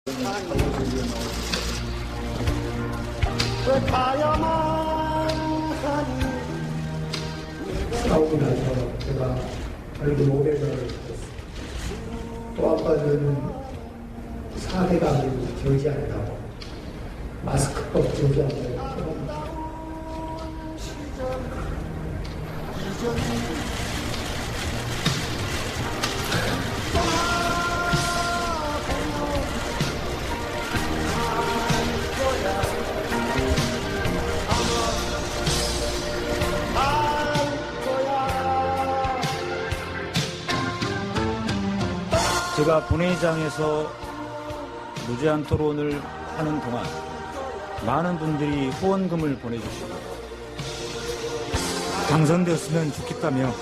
왜 가야만 하니. 싸우고 나서 제가 얼굴 노래를 했습니다. 또 아빠는 4대강을 저지한다고 마스크법 저지한다고 제가 본회의장에서 무제한 토론을 하는 동안 많은 분들이 후원금을 보내주시고 당선되었으면 좋겠다며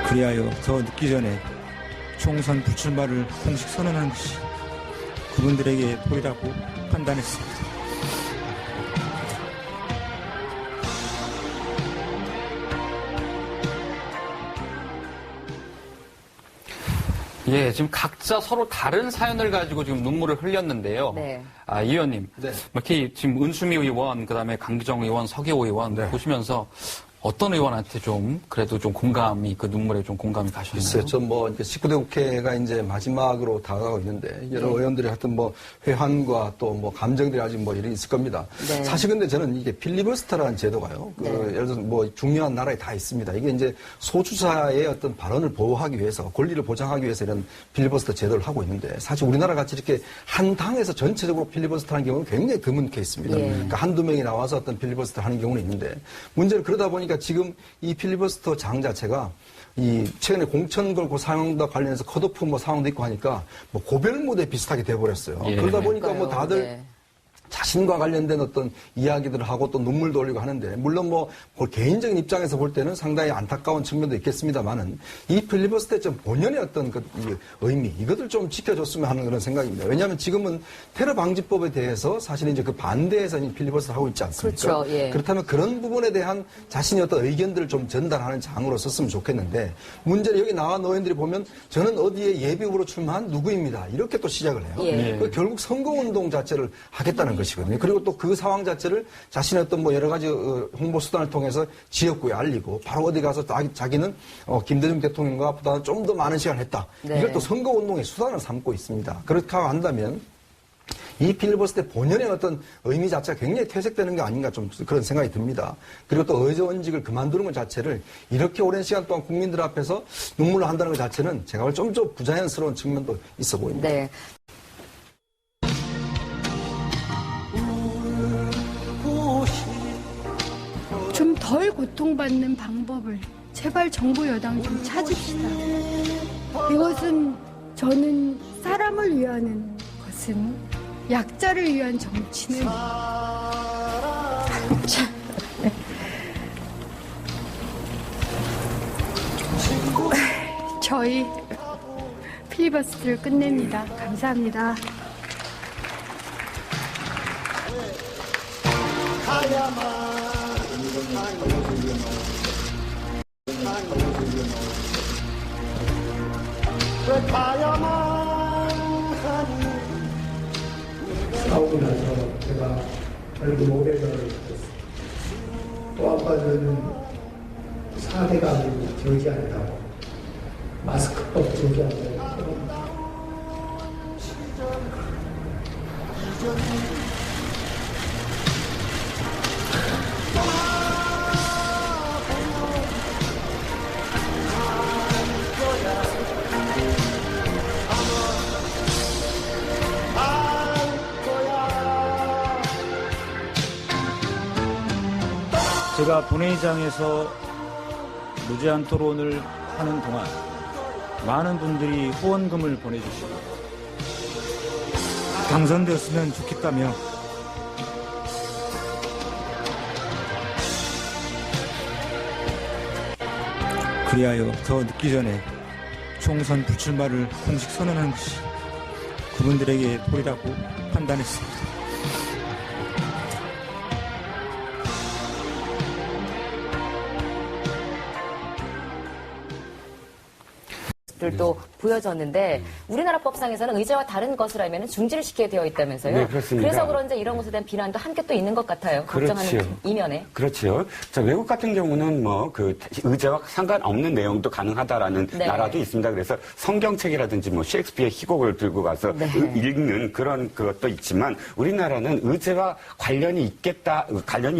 그리하여 더 늦기 전에 총선 불출마를 공식 선언한 것이 그분들에게 도리라고 판단했습니다. 예, 지금 각자 서로 다른 사연을 가지고 지금 눈물을 흘렸는데요. 네. 아, 이 의원님. 네. 이렇게 지금 은수미 의원, 그 다음에 강기정 의원, 서기호 의원 보시면서 어떤 의원한테 좀 그래도 좀 공감이, 그 눈물에 좀 공감이 가셨나요? 글쎄요, 좀 이제 19대 국회가 이제 마지막으로 다가가고 있는데, 여러 의원들이 하여튼 회한과 또 감정들이 아직 이런 있을 겁니다. 네. 사실 근데 저는 이게 필리버스터라는 제도가요, 예를 들어서 중요한 나라에 다 있습니다. 이게 이제 소주자의 어떤 발언을 보호하기 위해서, 권리를 보장하기 위해서 이런 필리버스터 제도를 하고 있는데, 사실 우리나라 같이 이렇게 한 당에서 전체적으로 필리버스터 하는 경우는 굉장히 드문 케이스입니다. 예. 그러니까 한두 명이 나와서 어떤 필리버스터 하는 경우는 있는데, 문제는 그러다 보니까 지금 이 필리버스터 장 자체가 이 최근에 공천 걸고 사용과 관련해서 컷오프 상황도 있고 하니까 고별 무대 비슷하게 돼버렸어요. 예. 그러다 보니까 다들 네. 자신과 관련된 어떤 이야기들을 하고 또 눈물도 흘리고 하는데, 물론 개인적인 입장에서 볼 때는 상당히 안타까운 측면도 있겠습니다만은, 이 필리버스터의 좀 본연의 어떤 이 의미, 이것을 좀 지켜줬으면 하는 그런 생각입니다. 왜냐하면 지금은 테러 방지법에 대해서 사실 이제 그 반대에서 필리버스터 하고 있지 않습니까? 그렇죠. 예. 그렇다면 그런 부분에 대한 자신의 어떤 의견들을 좀 전달하는 장으로 썼으면 좋겠는데, 문제는 여기 나온 의원들이 보면 저는 어디에 예비후보로 출마한 누구입니다. 이렇게 또 시작을 해요. 예. 결국 선거운동 자체를 하겠다는 것이거든요. 그리고 또 그 상황 자체를 자신의 어떤 여러 가지 홍보 수단을 통해서 지역구에 알리고, 바로 어디 가서 자기는 김대중 대통령과 보다 좀 더 많은 시간을 했다. 네. 이걸 또 선거운동의 수단을 삼고 있습니다. 그렇게 한다면 이 필리버스터의 본연의 어떤 의미 자체가 굉장히 퇴색되는 게 아닌가, 좀 그런 생각이 듭니다. 그리고 또 의원직을 그만두는 것 자체를 이렇게 오랜 시간 동안 국민들 앞에서 눈물을 한다는 것 자체는 제가 볼 때 좀 부자연스러운 측면도 있어 보입니다. 네. 좀 덜 고통받는 방법을 제발 정부 여당 좀 찾읍시다. 이것은 저는 사람을 위하는 것은 약자를 위한 정치는 저희 필리버스터를 끝냅니다. 감사합니다. 왜 가야만 하니. 싸우고 나서 제가 얼굴 노래를 했습니다. 또 아빠는 4대강을 저지한다고 마스크법 저지한다고 제가 본회의장에서 무제한 토론을 하는 동안 많은 분들이 후원금을 보내주시고 당선되었으면 좋겠다며 그리하여 더 늦기 전에 총선 불출마를 공식 선언한 것이 그분들에게 도리라고 판단했습니다. 모습들도 보여졌는데 우리나라 법상에서는 의제와 다른 것을 하면 중지를 시켜야 되어 있다면서요. 네, 그렇습니다. 그래서 그런지 이런 것에 대한 비난도 함께 또 있는 것 같아요. 걱정하는 그렇지요. 이면에. 그렇죠. 자, 외국 같은 경우는 뭐 그 의제와 상관없는 내용도 가능하다라는 네. 나라도 있습니다. 그래서 성경책이라든지 뭐 셰익스피어 희곡을 들고 가서 네. 읽는 그런 것도 있지만 우리나라는 의제와 관련이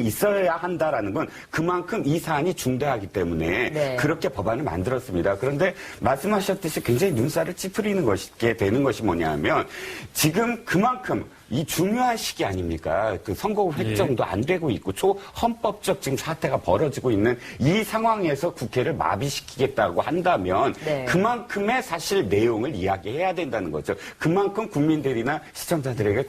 있어야 한다라는 건 그만큼 이 사안이 중대하기 때문에 네. 그렇게 법안을 만들었습니다. 그런데 말씀하셨듯이 굉장히 눈살을 찌푸리는 것이 되는 것이 뭐냐면 지금 그만큼 이 중요한 시기 아닙니까? 그 선거 획정도 안 되고 있고 초헌법적 지금 사태가 벌어지고 있는 이 상황에서 국회를 마비시키겠다고 한다면 네. 그만큼의 사실 내용을 이야기해야 된다는 거죠. 그만큼 국민들이나 시청자들에게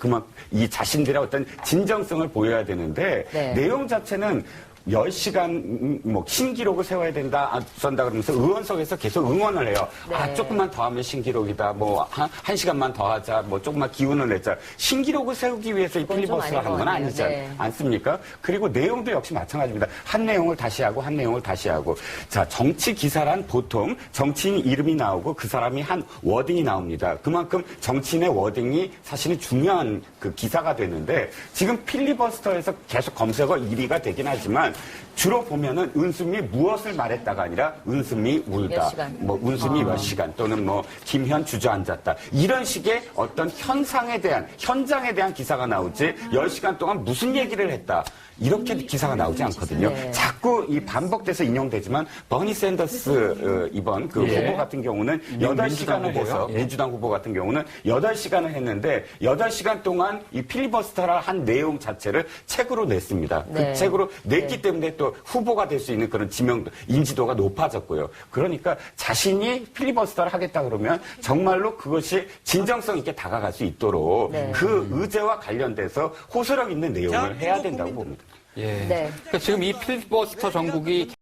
이 자신들의 어떤 진정성을 보여야 되는데 네. 내용 자체는 10시간 뭐 신기록을 세워야 된다 그러면서 의원석에서 계속 응원을 해요. 네. 조금만 더 하면 신기록이다. 뭐 한 시간만 더 하자. 뭐 조금만 기운을 내자. 신기록을 세우기 위해서 이 그건 좀 필리버스를 아닌 한 건 것 아니지 같네요. 네. 않습니까? 그리고 내용도 역시 마찬가지입니다. 한 내용을 다시 하고 한 내용을 다시 하고. 자, 정치 기사란 보통 정치인 이름이 나오고 그 사람이 한 워딩이 나옵니다. 그만큼 정치인의 워딩이 사실은 중요한 그 기사가 되는데 지금 필리버스터에서 계속 검색어 1위가 되긴 하지만 주로 보면은 은수미 무엇을 말했다가 아니라 은수미 울다. 몇 시간. 뭐 은수미 몇 시간 또는 뭐 김현 주저앉았다. 이런 식의 어떤 현장에 대한 기사가 나오지 10시간 동안 무슨 얘기를 했다. 이렇게 기사가 나오지 않거든요. 네. 자꾸 이 반복돼서 인용되지만 버니 샌더스 이번 그 후보 같은 경우는 8시간을 해서 민주당 후보 같은 경우는 8시간을 했는데 8시간 동안 이 필리버스터를 한 내용 자체를 책으로 냈습니다. 네. 그 책으로 냈기 때문에 또 후보가 될 수 있는 그런 인지도가 높아졌고요. 그러니까 자신이 필리버스터를 하겠다 그러면 정말로 그것이 진정성 있게 다가갈 수 있도록 네. 그 의제와 관련돼서 호소력 있는 내용을 해야 된다고 봅니다. 예. 네. 그러니까 지금 이 필리버스터 정국이